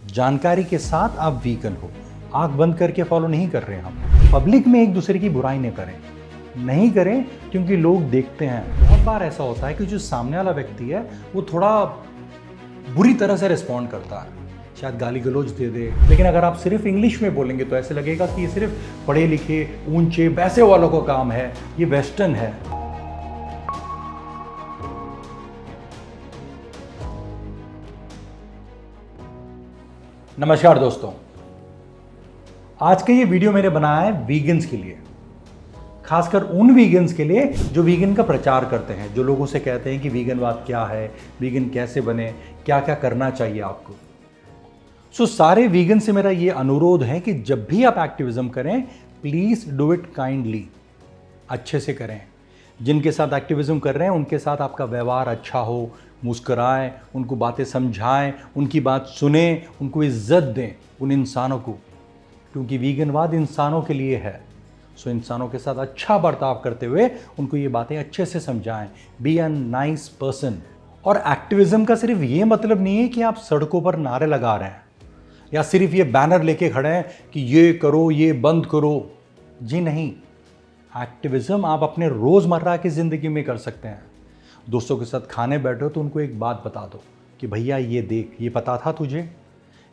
जानकारी के साथ आप वीगन हो, आंख बंद करके फॉलो नहीं कर रहे हैं हम। पब्लिक में एक दूसरे की बुराई नहीं करें क्योंकि लोग देखते हैं। बहुत बार ऐसा होता है कि जो सामने वाला व्यक्ति है वो थोड़ा बुरी तरह से रिस्पॉन्ड करता है, शायद गाली गलौज दे दे, लेकिन अगर आप सिर्फ इंग्लिश में बोलेंगे तो ऐसे लगेगा कि ये सिर्फ पढ़े लिखे ऊंचे पैसे वालों का काम है, ये वेस्टर्न है। नमस्कार दोस्तों, आज का ये वीडियो मैंने बनाया है वीगन्स के लिए, खासकर उन वीगन्स के लिए जो वीगन का प्रचार करते हैं, जो लोगों से कहते हैं कि वीगनवाद क्या है, वीगन कैसे बने, क्या क्या करना चाहिए आपको। सारे वीगन से मेरा ये अनुरोध है कि जब भी आप एक्टिविज्म करें प्लीज डू इट काइंडली, अच्छे से करें। जिनके साथ एक्टिविज्म कर रहे हैं उनके साथ आपका व्यवहार अच्छा हो, मुस्कुराएं, उनको बातें समझाएं, उनकी बात सुने, उनको इज्जत दें उन इंसानों को, क्योंकि वीगनवाद इंसानों के लिए है। इंसानों के साथ अच्छा बर्ताव करते हुए उनको ये बातें अच्छे से समझाएं। Be a nice person. और एक्टिविज्म का सिर्फ ये मतलब नहीं है कि आप सड़कों पर नारे लगा रहे हैं या सिर्फ ये बैनर लेके खड़े हैं कि ये करो, ये बंद करो। जी नहीं, एक्टिविज्म आप अपने रोज़मर्रा की ज़िंदगी में कर सकते हैं। दोस्तों के साथ खाने बैठो तो उनको एक बात बता दो कि भैया ये देख, ये पता था तुझे।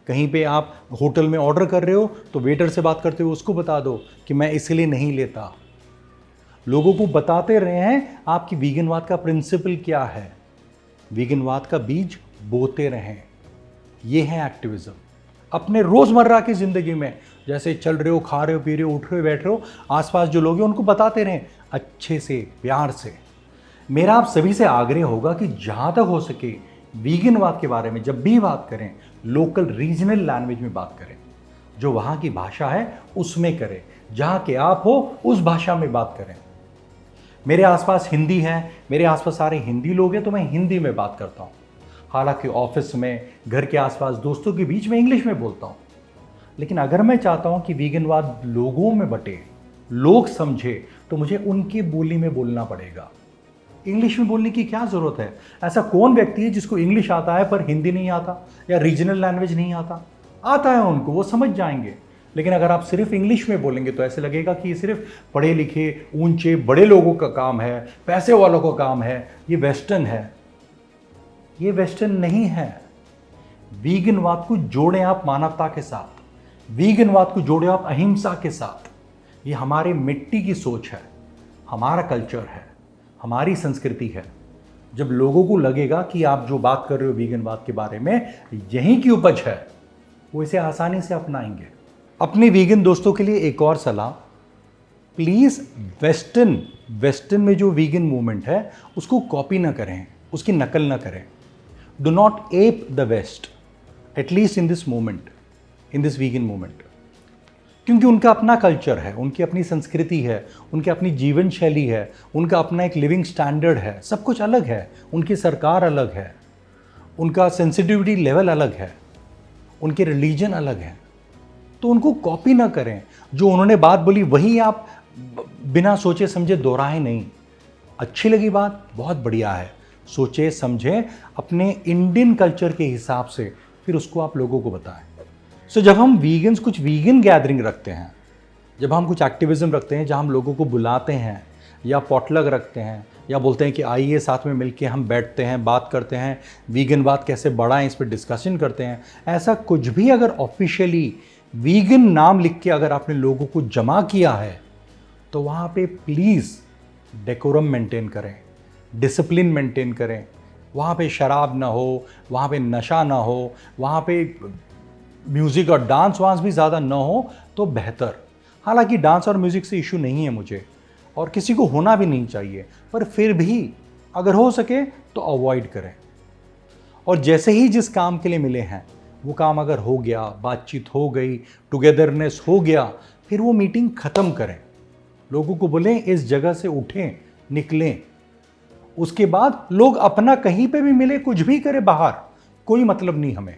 कहीं पे आप होटल में ऑर्डर कर रहे हो तो वेटर से बात करते हुए उसको बता दो कि मैं इसलिए नहीं लेता। लोगों को बताते रहे हैं आपकी वीगनवाद का प्रिंसिपल क्या है, वीगनवाद का बीज बोते रहें। ये है एक्टिविज्म। अपने रोज़मर्रा की ज़िंदगी में जैसे चल रहे हो, खा रहे हो, पी रहे हो, उठ रहे हो, बैठ रहे हो, आसपास जो लोग हैं उनको बताते रहें अच्छे से, प्यार से। मेरा आप सभी से आग्रह होगा कि जहाँ तक हो सके वीगनवाद के बारे में जब भी बात करें लोकल रीजनल लैंग्वेज में बात करें, जो वहाँ की भाषा है उसमें करें, जहाँ के आप हो उस भाषा में बात करें। मेरे आसपास हिंदी है, मेरे आसपास सारे हिंदी लोग हैं तो मैं हिंदी में बात करता हूँ। हालांकि ऑफिस में, घर के आसपास, दोस्तों के बीच में इंग्लिश में बोलता हूँ। लेकिन अगर मैं चाहता हूँ कि वीगनवाद लोगों में बटे, लोग समझे, तो मुझे उनकी बोली में बोलना पड़ेगा। इंग्लिश में बोलने की क्या ज़रूरत है? ऐसा कौन व्यक्ति है जिसको इंग्लिश आता है पर हिंदी नहीं आता या रीजनल लैंग्वेज नहीं आता? आता है उनको, वो समझ जाएंगे। लेकिन अगर आप सिर्फ इंग्लिश में बोलेंगे तो ऐसे लगेगा कि ये सिर्फ पढ़े लिखे ऊंचे बड़े लोगों का काम है, पैसे वालों का काम है, ये वेस्टर्न है। ये वेस्टर्न नहीं है। वीगनवाद को जोड़ें आप मानवता के साथ, वीगनवाद को जोड़ें आप अहिंसा के साथ। ये हमारे मिट्टी की सोच है, हमारा कल्चर है, हमारी संस्कृति है। जब लोगों को लगेगा कि आप जो बात कर रहे हो वीगनवाद के बारे में यहीं की उपज है, वो इसे आसानी से अपनाएंगे। अपने वीगन दोस्तों के लिए एक और सलाह, प्लीज़ वेस्टर्न में जो वीगन मूवमेंट है उसको कॉपी ना करें, उसकी नकल ना करें। Do not ape the West, at least in this movement, in this vegan movement, क्योंकि उनका अपना कल्चर है, उनकी अपनी संस्कृति है, उनकी अपनी जीवन शैली है, उनका अपना एक लिविंग स्टैंडर्ड है, सब कुछ अलग है। उनकी सरकार अलग है, उनका सेंसिटिविटी लेवल अलग है, उनके रिलीजन अलग है। तो उनको कॉपी ना करें। जो उन्होंने बात बोली वही आप बिना सोचे समझे दोहराएं नहीं। अच्छी लगी बात, बहुत बढ़िया है, सोचे समझें अपने इंडियन कल्चर के हिसाब से, फिर उसको आप लोगों को बताएं। जब हम वीगन्स कुछ वीगन गैदरिंग रखते हैं, जब हम कुछ एक्टिविज्म रखते हैं, जहाँ हम लोगों को बुलाते हैं या पॉटलग रखते हैं या बोलते हैं कि आइए साथ में मिलके हम बैठते हैं, बात करते हैं, वीगनवाद कैसे बढ़ाएं, इस पर डिस्कशन करते हैं, ऐसा कुछ भी अगर ऑफिशियली वीगन नाम लिख के अगर आपने लोगों को जमा किया है तो वहाँ पे प्लीज़ डेकोरम मेंटेन करें, डिसिप्लिन मेंटेन करें। वहाँ पे शराब ना हो, वहाँ पे नशा ना हो, वहाँ पे म्यूज़िक और डांस वांस भी ज़्यादा ना हो तो बेहतर। हालांकि डांस और म्यूज़िक से इशू नहीं है मुझे, और किसी को होना भी नहीं चाहिए, पर फिर भी अगर हो सके तो अवॉइड करें। और जैसे ही जिस काम के लिए मिले हैं वो काम अगर हो गया, बातचीत हो गई, टुगेदरनेस हो गया, फिर वो मीटिंग ख़त्म करें। लोगों को बोलें इस जगह से उठें, निकलें। उसके बाद लोग अपना कहीं पे भी मिले, कुछ भी करे बाहर, कोई मतलब नहीं हमें।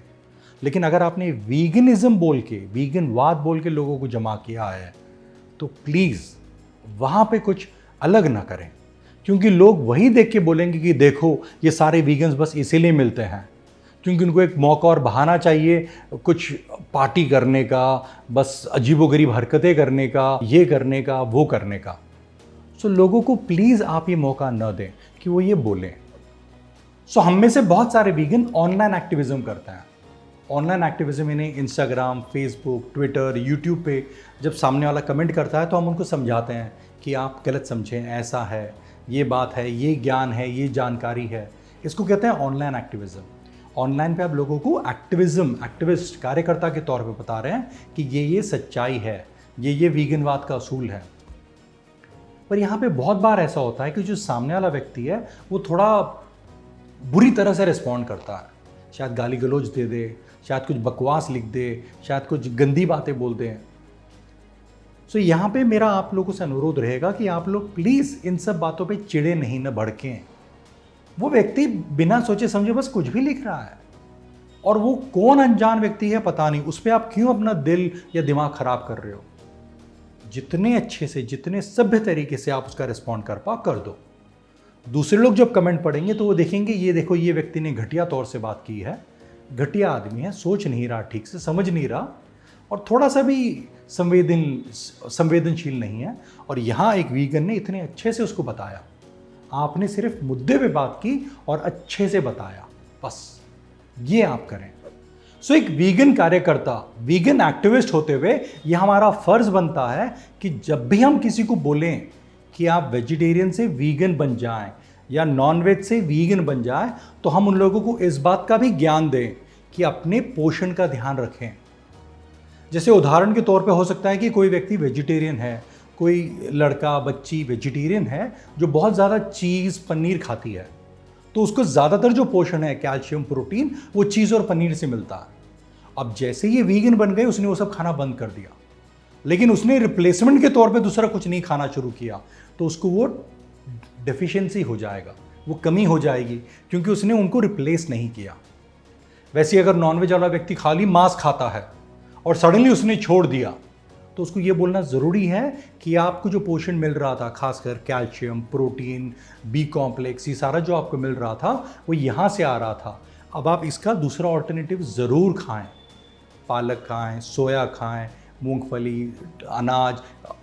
लेकिन अगर आपने वीगनिज्म बोल के, वीगनवाद बोल के लोगों को जमा किया है तो प्लीज़ वहाँ पे कुछ अलग ना करें, क्योंकि लोग वही देख के बोलेंगे कि देखो ये सारे वीगन्स बस इसीलिए मिलते हैं क्योंकि उनको एक मौका और बहाना चाहिए कुछ पार्टी करने का, बस अजीबोगरीब हरकतें करने का, ये करने का, वो करने का। सो लोगों को प्लीज़ आप ये मौका न दें कि वो ये बोलें। सो हम में से बहुत सारे वीगन ऑनलाइन एक्टिविज्म करते हैं। ऑनलाइन एक्टिविज्म इन्हें इंस्टाग्राम, फेसबुक, ट्विटर, यूट्यूब पे जब सामने वाला कमेंट करता है तो हम उनको समझाते हैं कि आप गलत समझें, ऐसा है, ये बात है, ये ज्ञान है, ये जानकारी है। इसको कहते हैं ऑनलाइन एक्टिविज्म। ऑनलाइन पे आप लोगों को एक्टिविस्ट, कार्यकर्ता के तौर पे बता रहे हैं कि ये सच्चाई है, ये वीगनवाद का असूल है। पर यहाँ पे बहुत बार ऐसा होता है कि जो सामने वाला व्यक्ति है वो थोड़ा बुरी तरह से रिस्पॉन्ड करता है। शायद गाली गलौज दे दे, शायद कुछ बकवास लिख दे, शायद कुछ गंदी बातें बोल दें। सो यहाँ पे मेरा आप लोगों से अनुरोध रहेगा कि आप लोग प्लीज़ इन सब बातों पे चिढ़े नहीं, न भड़कें। वो व्यक्ति बिना सोचे समझे बस कुछ भी लिख रहा है, और वो कौन अनजान व्यक्ति है पता नहीं, उस पर आप क्यों अपना दिल या दिमाग खराब कर रहे हो। जितने अच्छे से, जितने सभ्य तरीके से आप उसका रिस्पॉन्ड कर पाओ कर दो। दूसरे लोग जब कमेंट पढ़ेंगे तो वो देखेंगे ये देखो, ये व्यक्ति ने घटिया तौर से बात की है, घटिया आदमी है, सोच नहीं रहा ठीक से, समझ नहीं रहा, और थोड़ा सा भी संवेदनशील नहीं है। और यहाँ एक वीगन ने इतने अच्छे से उसको बताया, आपने सिर्फ मुद्दे पे बात की और अच्छे से बताया, बस ये आप करें। सो एक वीगन कार्यकर्ता, वीगन एक्टिविस्ट होते हुए यह हमारा फर्ज बनता है कि जब भी हम किसी को बोलें कि आप वेजिटेरियन से वीगन बन जाएं या नॉनवेज से वीगन बन जाएं, तो हम उन लोगों को इस बात का भी ज्ञान दें कि अपने पोषण का ध्यान रखें। जैसे उदाहरण के तौर पे हो सकता है कि कोई व्यक्ति वेजिटेरियन है, कोई लड़का बच्ची वेजिटेरियन है जो बहुत ज़्यादा चीज़ पनीर खाती है, तो उसको ज़्यादातर जो पोषण है, कैल्शियम, प्रोटीन, वो चीज़ और पनीर से मिलता है। अब जैसे ये वीगन बन गए, उसने वो सब खाना बंद कर दिया, लेकिन उसने रिप्लेसमेंट के तौर पे दूसरा कुछ नहीं खाना शुरू किया, तो उसको वो डेफिशिएंसी हो जाएगा, वो कमी हो जाएगी, क्योंकि उसने उनको रिप्लेस नहीं किया। वैसे अगर नॉनवेज वाला व्यक्ति खाली मांस खाता है और सडनली उसने छोड़ दिया, तो उसको ये बोलना ज़रूरी है कि आपको जो पोषण मिल रहा था, खासकर कैल्शियम, प्रोटीन, बी कॉम्प्लेक्स, ये सारा जो आपको मिल रहा था वो यहाँ से आ रहा था। अब आप इसका दूसरा ऑल्टरनेटिव ज़रूर खाएं, पालक खाएं, सोया खाएं, मूंगफली, अनाज,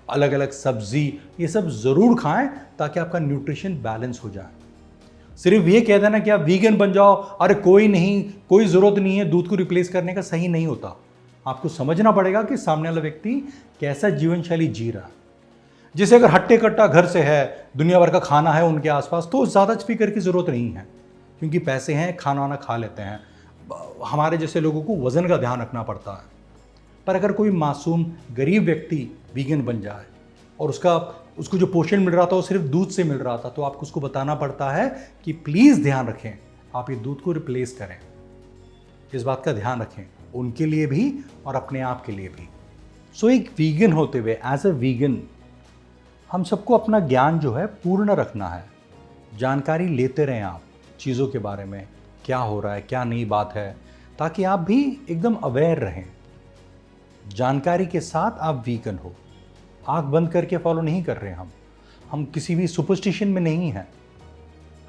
अलग अलग सब्जी, ये सब ज़रूर खाएं ताकि आपका न्यूट्रिशन बैलेंस हो जाए। सिर्फ ये कह देना कि आप वीगन बन जाओ, अरे कोई नहीं, कोई ज़रूरत नहीं है दूध को रिप्लेस करने का, सही नहीं होता। आपको समझना पड़ेगा कि सामने वाला व्यक्ति कैसा जीवन शैली जी रहा है। जैसे अगर हट्टे कट्टा घर से है, दुनिया भर का खाना है उनके आसपास, तो ज़्यादा फिक्र की ज़रूरत नहीं है, क्योंकि पैसे हैं, खाना वाना खा लेते हैं। हमारे जैसे लोगों को वज़न का ध्यान रखना पड़ता है। पर अगर कोई मासूम गरीब व्यक्ति वीगन बन जाए और उसको जो पोषण मिल रहा था वो सिर्फ दूध से मिल रहा था, तो आपको उसको बताना पड़ता है कि प्लीज़ ध्यान रखें, आप ये दूध को रिप्लेस करें। इस बात का ध्यान रखें, उनके लिए भी और अपने आप के लिए भी। सो एक वीगन होते हुए, एज अ वीगन, हम सबको अपना ज्ञान जो है पूर्ण रखना है। जानकारी लेते रहें आप चीज़ों के बारे में, क्या हो रहा है, क्या नई बात है, ताकि आप भी एकदम अवेयर रहें। जानकारी के साथ आप वीगन हो, आंख बंद करके फॉलो नहीं कर रहे हम किसी भी सुपरस्टिशन में नहीं हैं।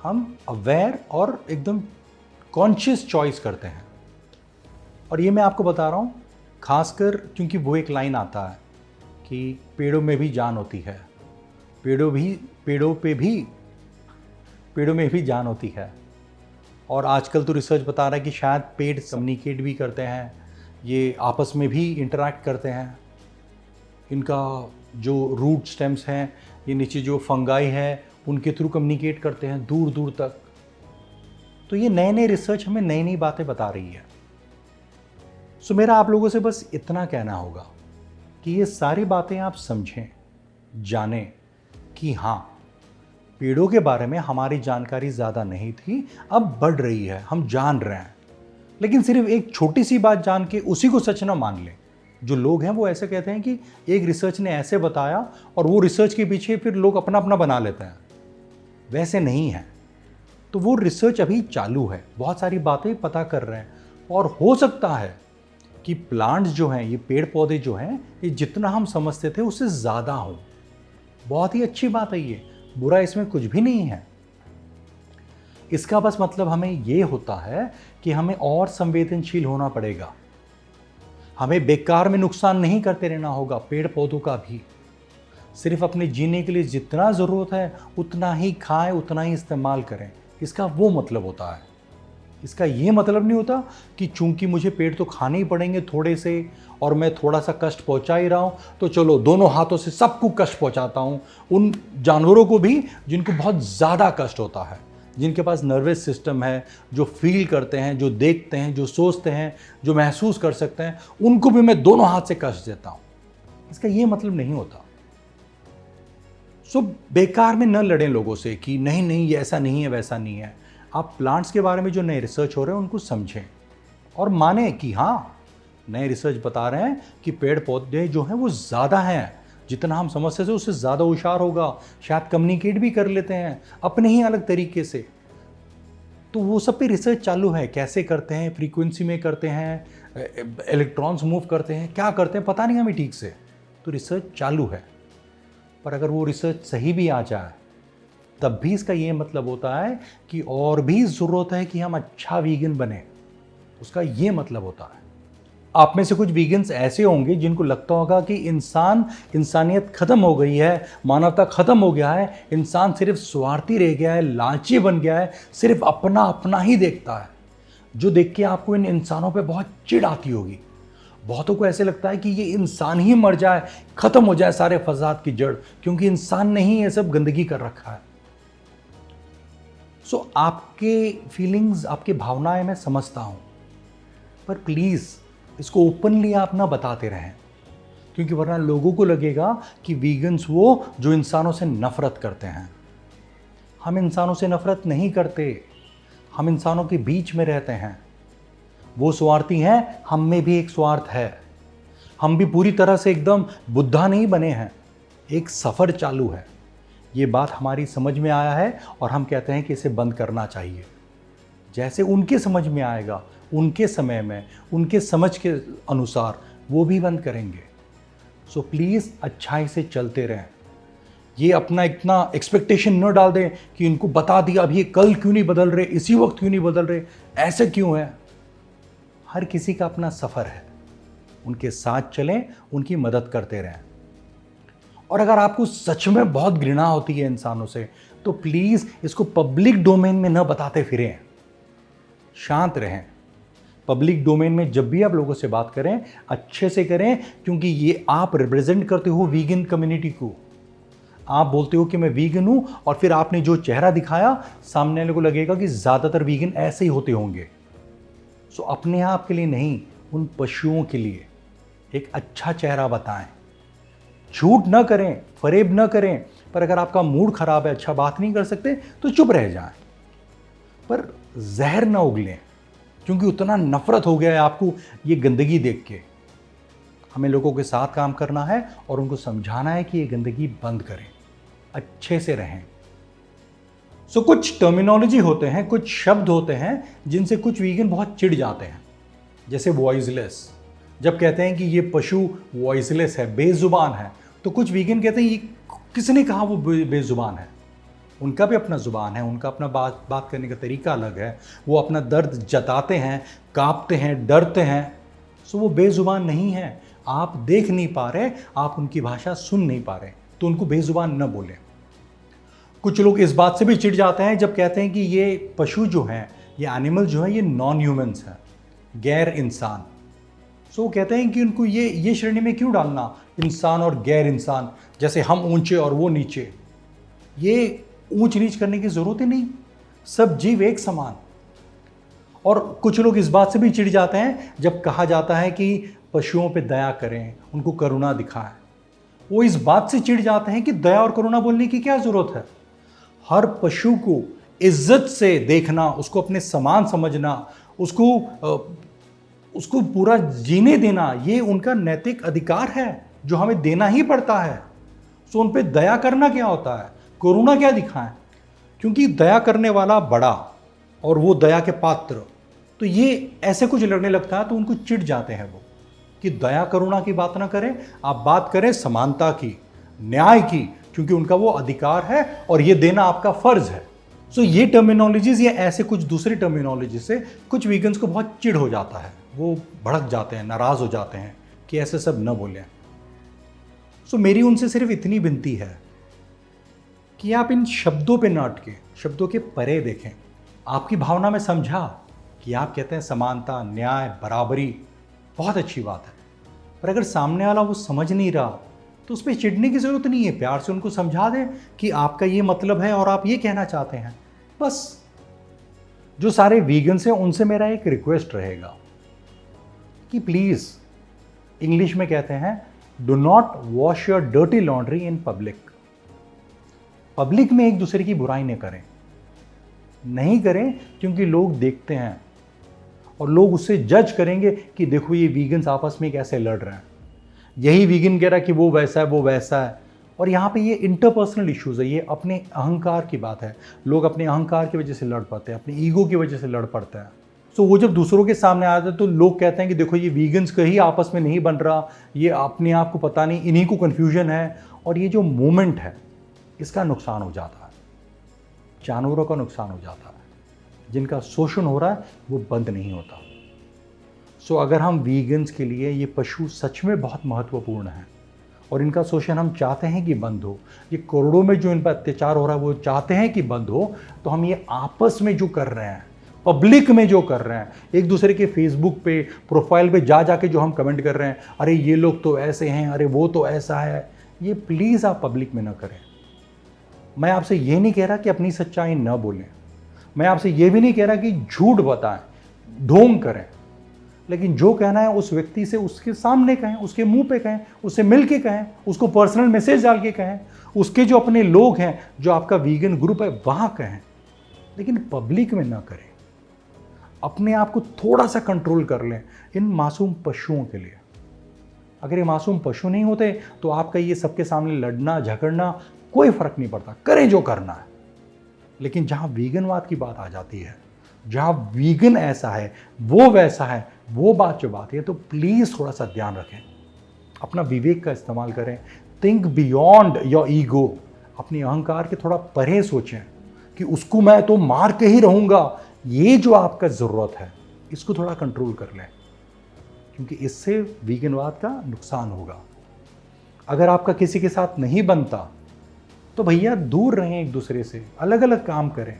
हम अवेयर और एकदम कॉन्शियस चॉइस करते हैं। और ये मैं आपको बता रहा हूँ खासकर क्योंकि वो एक लाइन आता है कि पेड़ों में भी जान होती है, पेड़ों में भी जान होती है। और आजकल तो रिसर्च बता रहा है कि शायद पेड़ कम्युनिकेट भी करते हैं, ये आपस में भी इंटरैक्ट करते हैं। इनका जो रूट स्टेम्स हैं, ये नीचे जो फंगाई है, उनके थ्रू कम्युनिकेट करते हैं दूर दूर तक। तो ये नए नए रिसर्च हमें नई नई बातें बता रही है। सो मेरा आप लोगों से बस इतना कहना होगा कि ये सारी बातें आप समझें, जानें कि हाँ, पेड़ों के बारे में हमारी जानकारी ज़्यादा नहीं थी, अब बढ़ रही है, हम जान रहे हैं। लेकिन सिर्फ एक छोटी सी बात जान के उसी को सच ना मान लें। जो लोग हैं वो ऐसे कहते हैं कि एक रिसर्च ने ऐसे बताया और वो रिसर्च के पीछे फिर लोग अपना अपना बना लेते हैं। वैसे नहीं है। तो वो रिसर्च अभी चालू है, बहुत सारी बातें पता कर रहे हैं, और हो सकता है कि प्लांट्स जो हैं, ये पेड़ पौधे जो हैं, ये जितना हम समझते थे उससे ज़्यादा हो। बहुत ही अच्छी बात है, ये बुरा इसमें कुछ भी नहीं है। इसका बस मतलब हमें ये होता है कि हमें और संवेदनशील होना पड़ेगा। हमें बेकार में नुकसान नहीं करते रहना होगा, पेड़ पौधों का भी। सिर्फ अपने जीने के लिए जितना ज़रूरत है उतना ही खाएं, उतना ही इस्तेमाल करें। इसका वो मतलब होता है। इसका ये मतलब नहीं होता कि चूंकि मुझे पेड़ तो खाने ही पड़ेंगे थोड़े से और मैं थोड़ा सा कष्ट पहुंचा ही रहा हूं, तो चलो दोनों हाथों से सबको कष्ट पहुंचाता हूं, उन जानवरों को भी जिनको बहुत ज़्यादा कष्ट होता है, जिनके पास नर्वस सिस्टम है, जो फील करते हैं, जो देखते हैं, जो सोचते हैं, जो महसूस कर सकते हैं, उनको भी मैं दोनों हाथ से कष्ट देता हूं। इसका ये मतलब नहीं होता। सो बेकार में न लड़ें लोगों से कि नहीं नहीं ये ऐसा नहीं है, वैसा नहीं है। आप प्लांट्स के बारे में जो नए रिसर्च हो रहे हैं उनको समझें और माने कि हाँ, नए रिसर्च बता रहे हैं कि पेड़ पौधे जो हैं वो ज़्यादा हैं, जितना हम समझते थे उससे ज़्यादा होशियार होगा, शायद कम्युनिकेट भी कर लेते हैं अपने ही अलग तरीके से। तो वो सब पे रिसर्च चालू है, कैसे करते हैं, फ्रीक्वेंसी में करते हैं, इलेक्ट्रॉन्स मूव करते हैं, क्या करते हैं पता नहीं हमें ठीक से, तो रिसर्च चालू है। पर अगर वो रिसर्च सही भी आ जाए तब भी इसका ये मतलब होता है कि और भी ज़रूरत है कि हम अच्छा वीगन बने, उसका ये मतलब होता है। आप में से कुछ वीगन्स ऐसे होंगे जिनको लगता होगा कि इंसानियत ख़त्म हो गई है, मानवता ख़त्म हो गया है, इंसान सिर्फ स्वार्थी रह गया है, लालची बन गया है, सिर्फ अपना अपना ही देखता है, जो देख के आपको इन इंसानों पे बहुत चिढ़ आती होगी। बहुतों को ऐसे लगता है कि ये इंसान ही मर जाए, ख़त्म हो जाए सारे फसाद की जड़, क्योंकि इंसान ने ही ये सब गंदगी कर रखा है। सो आपके फीलिंग्स, आपकी भावनाएं मैं समझता हूँ, पर प्लीज़ इसको ओपनली आप ना बताते रहें, क्योंकि वरना लोगों को लगेगा कि वीगन्स वो जो इंसानों से नफ़रत करते हैं। हम इंसानों से नफ़रत नहीं करते, हम इंसानों के बीच में रहते हैं। वो स्वार्थी हैं, हम में भी एक स्वार्थ है। हम भी पूरी तरह से एकदम बुद्धा नहीं बने हैं, एक सफ़र चालू है। ये बात हमारी समझ में आया है और हम कहते हैं कि इसे बंद करना चाहिए। जैसे उनके समझ में आएगा, उनके समय में, उनके समझ के अनुसार वो भी बंद करेंगे। सो प्लीज़ अच्छाई से चलते रहें। ये अपना इतना एक्सपेक्टेशन न डाल दें कि इनको बता दिया अब ये कल क्यों नहीं बदल रहे, इसी वक्त क्यों नहीं बदल रहे, ऐसे क्यों है। हर किसी का अपना सफ़र है, उनके साथ चलें, उनकी मदद करते रहें। और अगर आपको सच में बहुत घृणा होती है इंसानों से, तो प्लीज़ इसको पब्लिक डोमेन में न बताते फिरें, शांत रहें। पब्लिक डोमेन में जब भी आप लोगों से बात करें, अच्छे से करें, क्योंकि ये आप रिप्रेजेंट करते हो वीगन कम्युनिटी को। आप बोलते हो कि मैं वीगन हूं, और फिर आपने जो चेहरा दिखाया, सामने वाले को लगेगा कि ज़्यादातर वीगन ऐसे ही होते होंगे। सो अपने आप के लिए नहीं, उन पशुओं के लिए एक अच्छा चेहरा बताएं। झूठ न करें, फरेब न करें, पर अगर आपका मूड खराब है, अच्छा बात नहीं कर सकते, तो चुप रह जाएं। पर जहर न उगलें, क्योंकि उतना नफरत हो गया है आपको ये गंदगी देख के। हमें लोगों के साथ काम करना है और उनको समझाना है कि ये गंदगी बंद करें, अच्छे से रहें। सो कुछ टर्मिनोलॉजी होते हैं, कुछ शब्द होते हैं जिनसे कुछ वीगन बहुत चिढ़ जाते हैं, जैसे वॉइसलेस। जब कहते हैं कि ये पशु वॉइसलेस है, बेजुबान है, तो कुछ वीगन कहते हैं ये किसने कहा वो बेजुबान है। उनका भी अपना ज़ुबान है, उनका अपना बात करने का तरीका अलग है, वो अपना दर्द जताते हैं, कांपते हैं, डरते हैं। सो वो बेजुबान नहीं है। आप देख नहीं पा रहे, आप उनकी भाषा सुन नहीं पा रहे, तो उनको बेजुबान न बोलें। कुछ लोग इस बात से भी चिढ़ जाते हैं जब कहते हैं कि ये पशु जो हैं, ये एनिमल जो हैं, ये नॉन ह्यूमंस हैं, गैर इंसान। सो कहते हैं कि उनको ये श्रेणी में क्यों डालना, इंसान और गैर इंसान, जैसे हम ऊंचे और वो नीचे। ये ऊंच नीच करने की ज़रूरत ही नहीं, सब जीव एक समान। और कुछ लोग इस बात से भी चिढ़ जाते हैं जब कहा जाता है कि पशुओं पे दया करें, उनको करुणा दिखाएं। वो इस बात से चिढ़ जाते हैं कि दया और करुणा बोलने की क्या ज़रूरत है। हर पशु को इज्जत से देखना, उसको अपने समान समझना, उसको पूरा जीने देना, ये उनका नैतिक अधिकार है जो हमें देना ही पड़ता है। सो उन पे दया करना क्या होता है, करुणा क्या दिखाएं, क्योंकि दया करने वाला बड़ा और वो दया के पात्र, तो ये ऐसे कुछ लड़ने लगता है तो उनको चिढ़ जाते हैं वो कि दया करुणा की बात ना करें, आप बात करें समानता की, न्याय की, क्योंकि उनका वो अधिकार है और ये देना आपका फर्ज है। सो ये टर्मिनोलॉजीज या ऐसे कुछ दूसरी टर्मिनोलॉजी से कुछ वीगन्स को बहुत चिढ़ हो जाता है, वो भड़क जाते हैं, नाराज़ हो जाते हैं कि ऐसे सब न बोलें। सो मेरी उनसे सिर्फ इतनी विनती है कि आप इन शब्दों पे न अटके, शब्दों के परे देखें। आपकी भावना में समझा कि आप कहते हैं समानता, न्याय, बराबरी, बहुत अच्छी बात है, पर अगर सामने वाला वो समझ नहीं रहा तो उस पर चिढ़ने की ज़रूरत नहीं है। प्यार से उनको समझा दें कि आपका ये मतलब है और आप ये कहना चाहते हैं, बस। जो सारे वीगन्स हैं उनसे मेरा एक रिक्वेस्ट रहेगा कि प्लीज़, इंग्लिश में कहते हैं do not wash your dirty laundry in public. Public में एक दूसरे की बुराई नहीं करें, क्योंकि लोग देखते हैं और लोग उससे जज करेंगे कि देखो ये वीगन्स आपस में कैसे लड़ रहे हैं, यही वीगन कह रहा है कि वो वैसा है, वो वैसा है। और यहाँ पे ये इंटरपर्सनल इश्यूज है, ये अपने अहंकार की बात है। लोग अपने अहंकार की वजह से लड़ पड़ते हैं, अपनी ईगो की वजह से लड़ पड़ते हैं। सो वो जब दूसरों के सामने आते हैं तो लोग कहते हैं कि देखो ये वीगन्स कहीं आपस में नहीं बन रहा, ये अपने आप को पता नहीं, इन्हीं को कन्फ्यूजन है। और ये जो मूवमेंट है इसका नुकसान हो जाता है, जानवरों का नुकसान हो जाता है, जिनका शोषण हो रहा है वो बंद नहीं होता। सो अगर हम वीगन्स के लिए ये पशु सच में बहुत महत्वपूर्ण है और इनका शोषण हम चाहते हैं कि बंद हो, ये करोड़ों में जो इन पर अत्याचार हो रहा है वो चाहते हैं कि बंद हो, तो हम ये आपस में जो कर रहे हैं, पब्लिक में जो कर रहे हैं, एक दूसरे के फेसबुक पे, प्रोफाइल पे जा के जो हम कमेंट कर रहे हैं, अरे ये लोग तो ऐसे हैं, अरे वो तो ऐसा है, ये प्लीज़ आप पब्लिक में ना करें। मैं आपसे ये नहीं कह रहा कि अपनी सच्चाई न बोलें, मैं आपसे ये भी नहीं कह रहा कि झूठ बताएं, ढोंग करें, लेकिन जो कहना है उस व्यक्ति से उसके सामने कहें, उसके मुंह पे कहें, उससे मिल के कहें, उसको पर्सनल मैसेज डाल के कहें, उसके जो अपने लोग हैं, जो आपका वीगन ग्रुप है वहां कहें, लेकिन पब्लिक में ना करें। अपने आप को थोड़ा सा कंट्रोल कर लें इन मासूम पशुओं के लिए। अगर ये मासूम पशु नहीं होते तो आपका ये सबके सामने लड़ना झगड़ना कोई फर्क नहीं पड़ता, करें जो करना है। लेकिन जहां वीगनवाद की बात आ जाती है, जहां वीगन ऐसा है, वो वैसा है, वो बात जो बात है, तो प्लीज थोड़ा सा ध्यान रखें, अपना विवेक का इस्तेमाल करें, थिंक बियॉन्ड योर ईगो, अपने अहंकार के थोड़ा परे सोचें कि उसको मैं तो मार के ही रहूंगा। ये जो आपका ज़रूरत है इसको थोड़ा कंट्रोल कर लें, क्योंकि इससे वीगनवाद का नुकसान होगा। अगर आपका किसी के साथ नहीं बनता तो भैया दूर रहें, एक दूसरे से अलग अलग काम करें।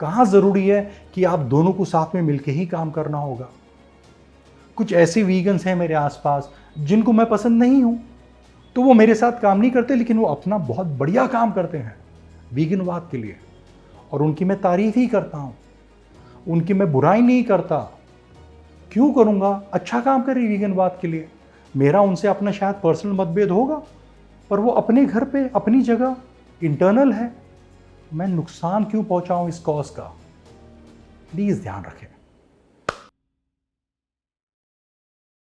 कहाँ ज़रूरी है कि आप दोनों को साथ में मिलकर ही काम करना होगा। कुछ ऐसे वीगन्स हैं मेरे आसपास जिनको मैं पसंद नहीं हूँ, तो वो मेरे साथ काम नहीं करते, लेकिन वो अपना बहुत बढ़िया काम करते हैं वीगनवाद के लिए, और उनकी मैं तारीफ ही करता हूँ, उनकी मैं बुराई नहीं करता। क्यों करूँगा, अच्छा काम कर रही वीगनवाद के लिए। मेरा उनसे अपना शायद पर्सनल मतभेद होगा, पर वो अपने घर पे अपनी जगह इंटरनल है। मैं नुकसान क्यों पहुंचाऊं इस कॉज का। प्लीज़ ध्यान रखें।